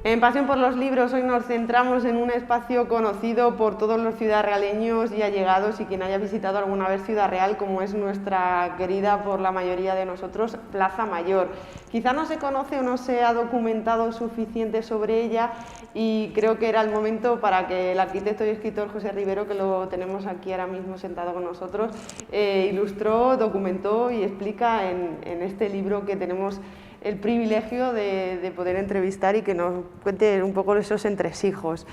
En Pasión por los Libros hoy nos centramos en un espacio conocido por todos los ciudadrealeños y allegados y quien haya visitado alguna vez Ciudad Real, como es nuestra querida por la mayoría de nosotros Plaza Mayor. Quizá no se conoce o no se ha documentado suficiente sobre ella y creo que era el momento para que el arquitecto y escritor José Rivero, que lo tenemos aquí ahora mismo sentado con nosotros, ilustró, documentó y explica en este libro que tenemos el privilegio de poder entrevistar y que nos cuente un poco esos entresijos.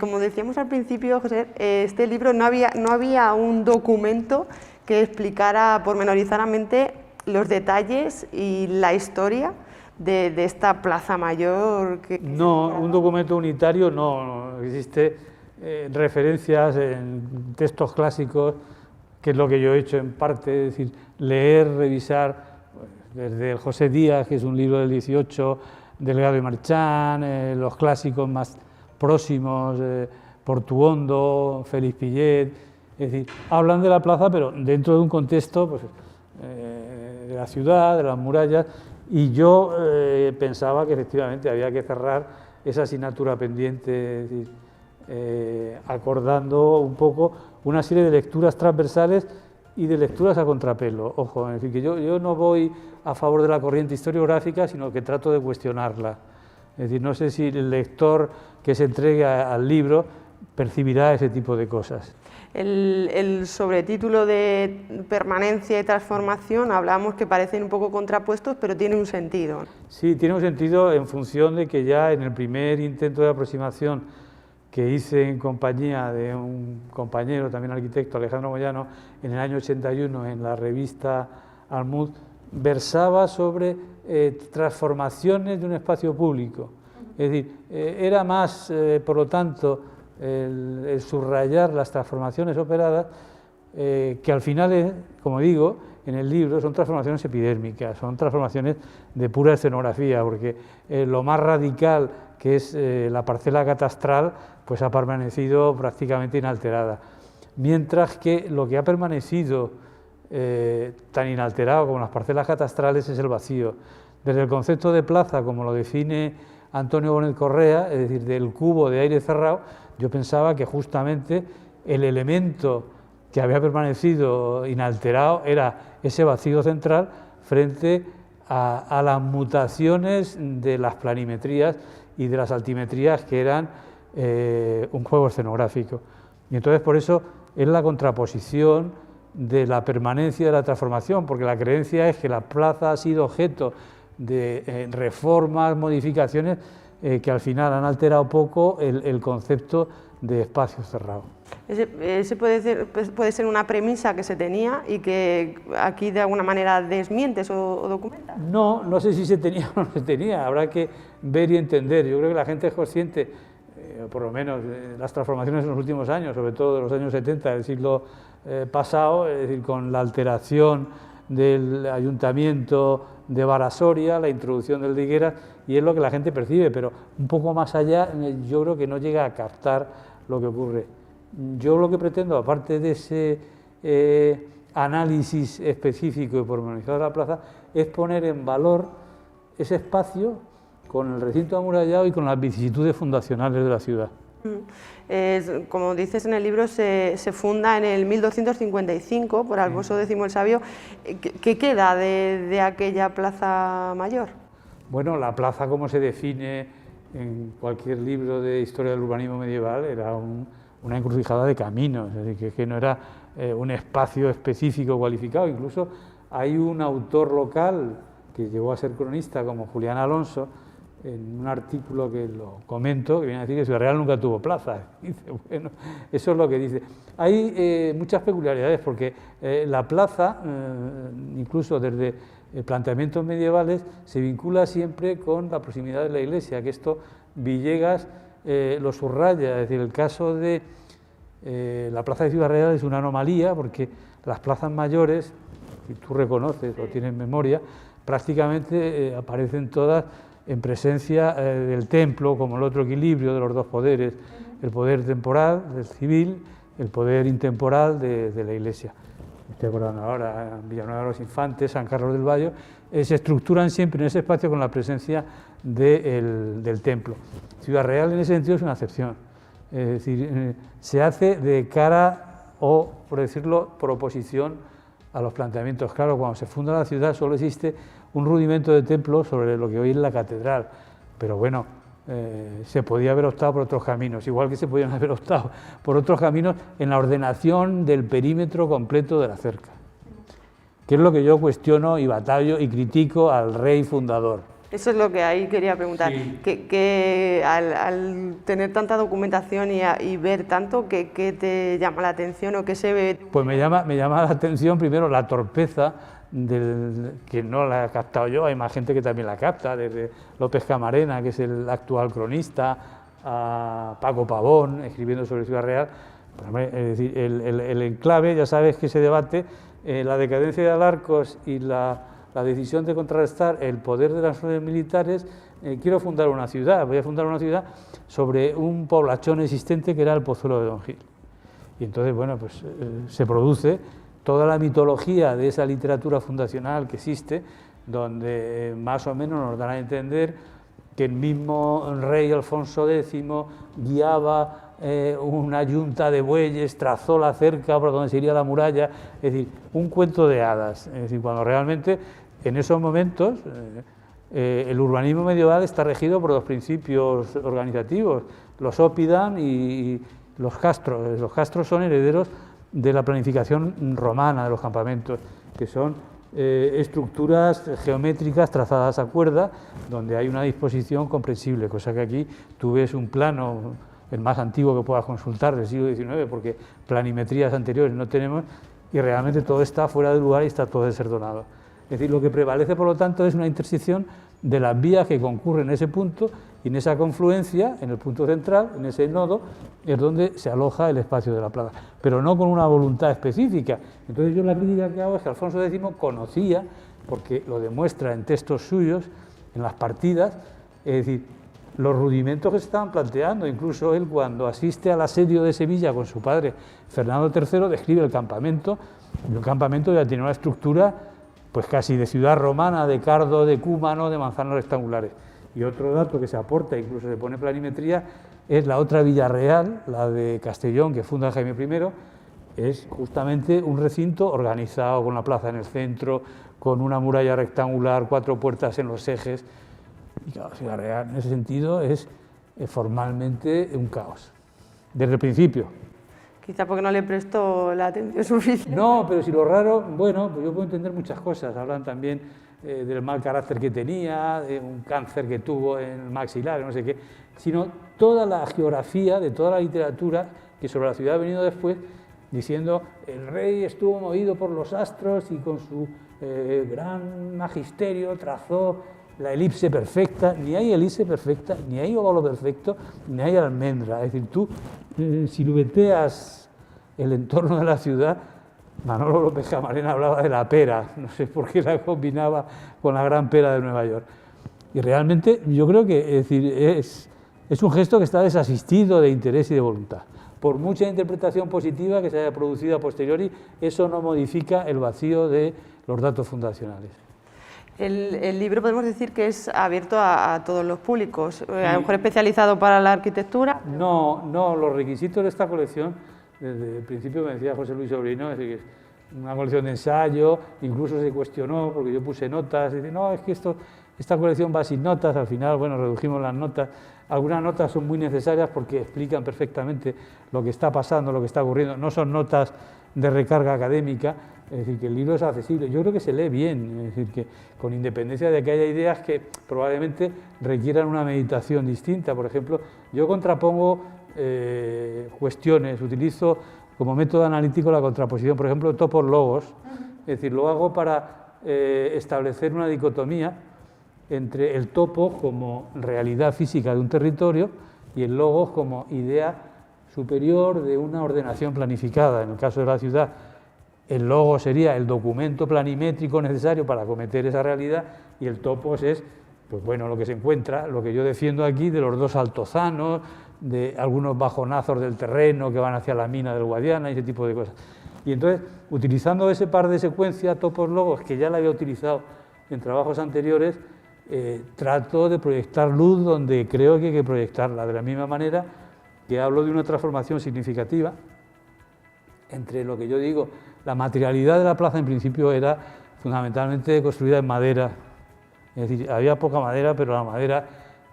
Como decíamos al principio, José, este libro no había un documento que explicara pormenorizadamente los detalles y la historia de esta Plaza Mayor. No, un documento unitario no existe. Referencias en textos clásicos, que es lo que yo he hecho en parte, es decir, leer, revisar, desde el José Díaz, que es un libro del 18, Delgado y Marchán, los clásicos más próximos, Portuondo, Félix Pillet, es decir, hablan de la plaza, pero dentro de un contexto pues, de la ciudad, de las murallas, y yo pensaba que efectivamente había que cerrar esa asignatura pendiente, es decir, acordando un poco una serie de lecturas transversales y de lecturas a contrapelo. Ojo, es decir, que yo no voy a favor de la corriente historiográfica, sino que trato de cuestionarla. Es decir, no sé si el lector que se entregue al libro percibirá ese tipo de cosas. El sobretítulo de permanencia y transformación, hablamos que parecen un poco contrapuestos, pero tiene un sentido. Sí, tiene un sentido en función de que ya en el primer intento de aproximación que hice en compañía de un compañero, también arquitecto, Alejandro Moyano, en el año 81 en la revista Almud, versaba sobre transformaciones de un espacio público. Es decir, era más, por lo tanto, el subrayar las transformaciones operadas, que al final, como digo, en el libro son transformaciones epidérmicas, son transformaciones de pura escenografía, porque lo más radical, que es la parcela catastral, pues ha permanecido prácticamente inalterada. Mientras que lo que ha permanecido tan inalterado como las parcelas catastrales es el vacío. Desde el concepto de plaza, como lo define Antonio Bonet Correa, es decir, del cubo de aire cerrado, yo pensaba que justamente el elemento que había permanecido inalterado era ese vacío central frente a las mutaciones de las planimetrías y de las altimetrías, que eran un juego escenográfico. Y entonces por eso es la contraposición de la permanencia de la transformación, porque la creencia es que la plaza ha sido objeto de reformas, modificaciones que al final han alterado poco el concepto de espacio cerrado. Ese puede ser una premisa que se tenía y que aquí de alguna manera desmientes o documentas. No, no sé si se tenía o no se tenía, habrá que ver y entender. Yo creo que la gente es consciente, por lo menos las transformaciones en los últimos años, sobre todo de los años 70 del siglo pasado, es decir, con la alteración del ayuntamiento de Barasoria, la introducción del de Higueras, y es lo que la gente percibe, pero un poco más allá yo creo que no llega a captar lo que ocurre. Yo lo que pretendo, aparte de ese análisis específico y pormenorizado de la plaza, es poner en valor ese espacio con el recinto amurallado y con las vicisitudes fundacionales de la ciudad. Como dices en el libro, se funda en el 1255 por Alfonso X el Sabio. ¿Qué queda de aquella Plaza Mayor? Bueno, la plaza, como se define en cualquier libro de historia del urbanismo medieval, era una encrucijada de caminos, es decir, que no era un espacio específico cualificado. Incluso hay un autor local que llegó a ser cronista, como Julián Alonso, en un artículo que lo comento, que viene a decir que Ciudad Real nunca tuvo plaza. Dice, bueno, eso es lo que dice. Hay muchas peculiaridades, porque la plaza, incluso desde planteamientos medievales, se vincula siempre con la proximidad de la iglesia, que esto Villegas lo subraya. Es decir, el caso de la plaza de Ciudad Real es una anomalía, porque las plazas mayores, si tú reconoces o tienes memoria, prácticamente aparecen todas en presencia del templo, como el otro equilibrio de los dos poderes, el poder temporal del civil, el poder intemporal de la iglesia. Me estoy acordando ahora, Villanueva de los Infantes, San Carlos del Valle, se estructuran siempre en ese espacio con la presencia del templo. Ciudad Real en ese sentido es una excepción, es decir, se hace de cara o, por decirlo, por oposición a los planteamientos. Claro, cuando se funda la ciudad solo existe un rudimento de templo sobre lo que hoy es la catedral, pero bueno, se podía haber optado por otros caminos, igual que se podían haber optado por otros caminos en la ordenación del perímetro completo de la cerca, que es lo que yo cuestiono y batallo y critico al rey fundador. Eso es lo que ahí quería preguntar, sí. que al tener tanta documentación y ver tanto, ¿qué te llama la atención o qué se ve? Pues me llama la atención primero la torpeza, que no la he captado yo, hay más gente que también la capta, desde López Camarena, que es el actual cronista, a Paco Pavón, escribiendo sobre Ciudad Real. Pues, hombre, es decir, el enclave, ya sabes que se debate, la decadencia de Alarcos y la decisión de contrarrestar el poder de las órdenes militares. Quiero fundar una ciudad, voy a fundar una ciudad sobre un poblachón existente que era el Pozuelo de Don Gil. Y entonces, bueno, pues se produce toda la mitología de esa literatura fundacional que existe, donde más o menos nos dan a entender que el mismo rey Alfonso X guiaba una yunta de bueyes, trazó la cerca por donde se iría la muralla, es decir, un cuento de hadas. Es decir, cuando realmente en esos momentos el urbanismo medieval está regido por dos principios organizativos, los oppidum y los castros. Los castros son herederos de la planificación romana de los campamentos, que son estructuras geométricas trazadas a cuerda, donde hay una disposición comprensible, cosa que aquí tú ves un plano, el más antiguo que puedas consultar del siglo XIX, porque planimetrías anteriores no tenemos, y realmente todo está fuera de lugar y está todo desordonado. Es decir, lo que prevalece, por lo tanto, es una intersección de las vías que concurren en ese punto, y en esa confluencia, en el punto central, en ese nodo, es donde se aloja el espacio de la plaza, pero no con una voluntad específica. Entonces yo la crítica que hago es que Alfonso X conocía, porque lo demuestra en textos suyos, en las partidas, es decir, los rudimentos que se estaban planteando. Incluso él, cuando asiste al asedio de Sevilla con su padre Fernando III, describe el campamento, y el campamento ya tiene una estructura pues casi de ciudad romana, de cardo, de cúmano, de manzanas rectangulares. Y otro dato que se aporta, incluso se pone planimetría, es la otra villa real, la de Castellón, que funda Jaime I, es justamente un recinto organizado con la plaza en el centro, con una muralla rectangular, 4 puertas en los ejes. Y claro, Ciudad Real en ese sentido es formalmente un caos, desde el principio. Quizá porque no le prestó la atención suficiente. No, pero si lo raro, bueno, pues yo puedo entender muchas cosas. Hablan también del mal carácter que tenía, de un cáncer que tuvo en el maxilar, no sé qué, sino toda la geografía de toda la literatura que sobre la ciudad ha venido después, diciendo el rey estuvo movido por los astros y con su gran magisterio trazó la elipse perfecta. Ni hay elipse perfecta, ni hay óvalo perfecto, ni hay almendra. Es decir, tú silueteas el entorno de la ciudad. Manolo López Camarena hablaba de la pera, no sé por qué la combinaba con la gran pera de Nueva York. Y realmente yo creo que es un gesto que está desasistido de interés y de voluntad. Por mucha interpretación positiva que se haya producido a posteriori, eso no modifica el vacío de los datos fundacionales. El libro podemos decir que es abierto a todos los públicos, a lo mejor especializado para la arquitectura. No, los requisitos de esta colección, desde el principio me decía José Luis Sobrino, es decir, que es una colección de ensayo, incluso se cuestionó porque yo puse notas, y dice, no, es que esta colección va sin notas. Al final, bueno, redujimos las notas. Algunas notas son muy necesarias porque explican perfectamente lo que está pasando, lo que está ocurriendo. No son notas de recarga académica, es decir, que el libro es accesible. Yo creo que se lee bien, es decir, que con independencia de que haya ideas que probablemente requieran una meditación distinta. Por ejemplo, yo contrapongo cuestiones, utilizo como método analítico la contraposición, por ejemplo, topos-logos, es decir, lo hago para establecer una dicotomía entre el topo como realidad física de un territorio y el logos como idea superior de una ordenación planificada. En el caso de la ciudad, el logos sería el documento planimétrico necesario para acometer esa realidad, y el topos es, pues bueno, lo que se encuentra, lo que yo defiendo aquí de los dos altozanos, de algunos bajonazos del terreno que van hacia la mina del Guadiana y ese tipo de cosas. Y entonces, utilizando ese par de secuencias, topos, logos, que ya la había utilizado en trabajos anteriores, trato de proyectar luz donde creo que hay que proyectarla, de la misma manera que hablo de una transformación significativa entre lo que yo digo, la materialidad de la plaza en principio era fundamentalmente construida en madera, es decir, había poca madera, pero la madera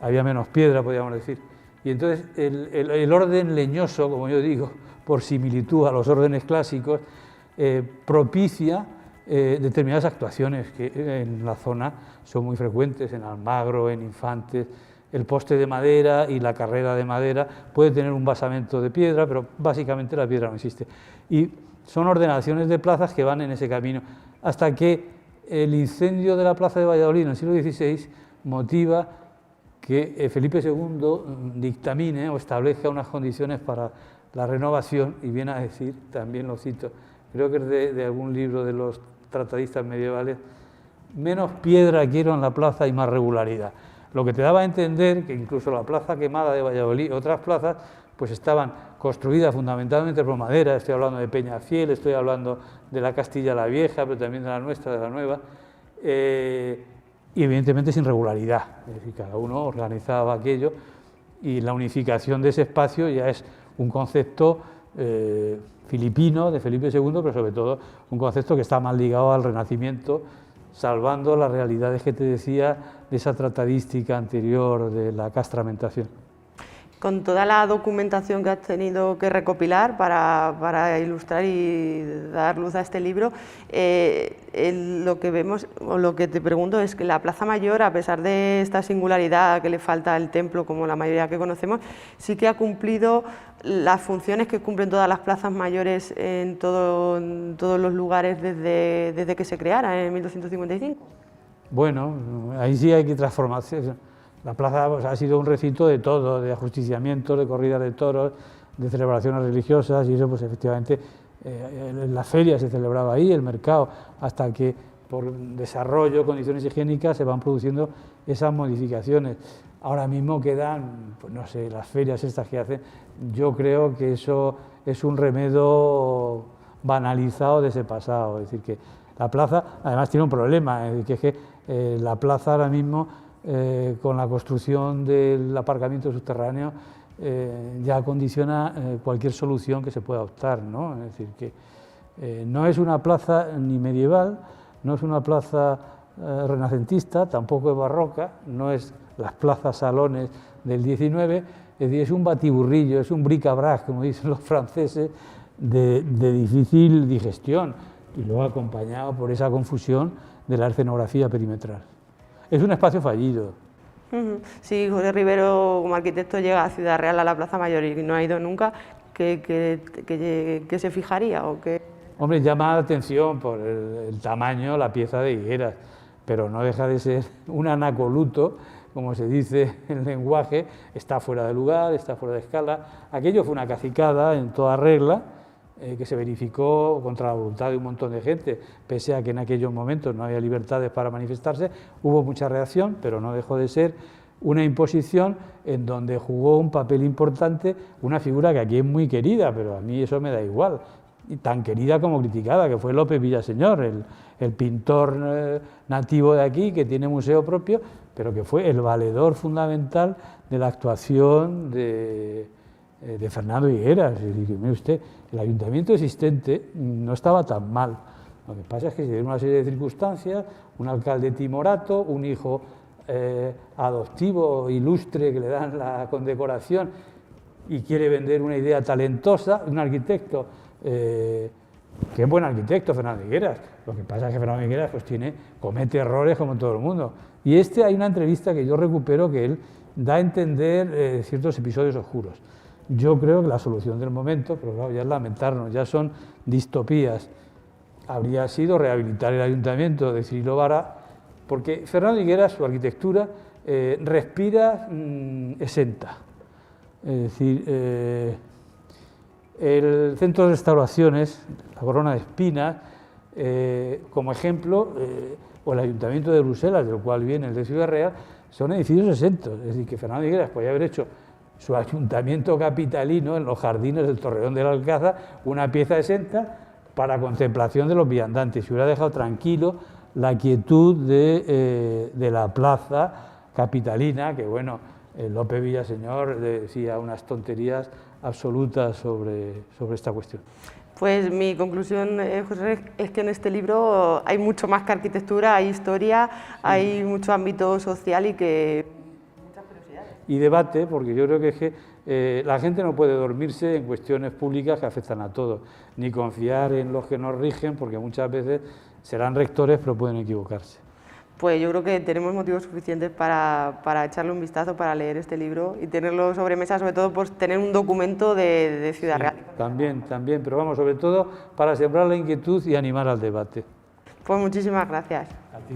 había menos piedra, podríamos decir. Y entonces el orden leñoso, como yo digo, por similitud a los órdenes clásicos, propicia determinadas actuaciones que en la zona son muy frecuentes, en Almagro, en Infantes. El poste de madera y la carrera de madera puede tener un basamento de piedra, pero básicamente la piedra no existe. Y son ordenaciones de plazas que van en ese camino, hasta que el incendio de la plaza de Valladolid en el siglo XVI motiva que Felipe II dictamine o establezca unas condiciones para la renovación, y viene a decir, también lo cito, creo que es de algún libro de los tratadistas medievales: menos piedra quiero en la plaza y más regularidad. Lo que te daba a entender que incluso la plaza quemada de Valladolid, otras plazas, pues estaban construidas fundamentalmente por madera. Estoy hablando de Peñafiel, estoy hablando de la Castilla la Vieja, pero también de la nuestra, de la nueva, y evidentemente sin regularidad. Es decir, cada uno organizaba aquello, y la unificación de ese espacio ya es un concepto filipino de Felipe II, pero sobre todo un concepto que está más ligado al Renacimiento, salvando las realidades que te decía de esa tratadística anterior de la castramentación. Con toda la documentación que has tenido que recopilar para ilustrar y dar luz a este libro, lo que vemos, o lo que te pregunto, es que la Plaza Mayor, a pesar de esta singularidad que le falta al templo, como la mayoría que conocemos, sí que ha cumplido las funciones que cumplen todas las plazas mayores en todos los lugares desde que se creara en 1255. Bueno, ahí sí hay que transformarse. La plaza, pues, ha sido un recinto de todo, de ajusticiamiento, de corridas de toros, de celebraciones religiosas, y eso pues efectivamente la feria se celebraba ahí, el mercado, hasta que por desarrollo, condiciones higiénicas, se van produciendo esas modificaciones. Ahora mismo quedan, pues no sé, las ferias estas que hacen. Yo creo que eso es un remedio banalizado de ese pasado. Es decir, que la plaza además tiene un problema, es decir, que es que la plaza ahora mismo, con la construcción del aparcamiento subterráneo, ya condiciona cualquier solución que se pueda optar, ¿no? Es decir, que no es una plaza ni medieval, no es una plaza renacentista, tampoco es barroca, no es las plazas salones del XIX, es decir, es un batiburrillo, es un bric-a-brac, como dicen los franceses, de difícil digestión, y luego acompañado por esa confusión de la escenografía perimetral. Es un espacio fallido. Sí, José Rivero, como arquitecto, llega a Ciudad Real, a la Plaza Mayor, y no ha ido nunca. ¿Qué se fijaría? ¿O qué? Hombre, llama la atención por el tamaño, la pieza de higueras, pero no deja de ser un anacoluto, como se dice en el lenguaje. Está fuera de lugar, está fuera de escala. Aquello fue una cacicada en toda regla, que se verificó contra la voluntad de un montón de gente, pese a que en aquellos momentos no había libertades para manifestarse. Hubo mucha reacción, pero no dejó de ser una imposición en donde jugó un papel importante una figura que aquí es muy querida, pero a mí eso me da igual, y tan querida como criticada, que fue López Villaseñor, el pintor nativo de aquí, que tiene museo propio, pero que fue el valedor fundamental de la actuación de Fernando Higueras. Y mire usted, el ayuntamiento existente no estaba tan mal. Lo que pasa es que se dieron una serie de circunstancias, un alcalde timorato, un hijo adoptivo ilustre que le dan la condecoración y quiere vender una idea talentosa, un arquitecto que es buen arquitecto, Fernando Higueras. Lo que pasa es que Fernando Higueras pues comete errores como todo el mundo. Y hay una entrevista que yo recupero que él da a entender ciertos episodios oscuros. Yo creo que la solución del momento, pero claro, ya es lamentarnos, ya son distopías, habría sido rehabilitar el ayuntamiento de Cirilo Vara, porque Fernando Higueras, su arquitectura, respira exenta. Es decir, el Centro de Restauraciones, la Corona de Espinas, como ejemplo, o el Ayuntamiento de Bruselas, del cual viene el de Ciudad Real, son edificios exentos. Es decir, que Fernando Higueras podía haber hecho su ayuntamiento capitalino en los jardines del Torreón del Alcázar, una pieza exenta para contemplación de los viandantes, y hubiera dejado tranquilo la quietud de la plaza capitalina, que bueno, Lope Villaseñor decía unas tonterías absolutas sobre esta cuestión. Pues mi conclusión, José, es que en este libro hay mucho más que arquitectura, hay historia, hay mucho ámbito social y que muchas curiosidades. Y debate, porque yo creo que es que la gente no puede dormirse en cuestiones públicas que afectan a todos, ni confiar en los que nos rigen, porque muchas veces serán rectores pero pueden equivocarse. Pues yo creo que tenemos motivos suficientes para echarle un vistazo, para leer este libro y tenerlo sobre mesa, sobre todo pues tener un documento de Ciudad Real. También, pero vamos, sobre todo para sembrar la inquietud y animar al debate. Pues muchísimas gracias. A ti.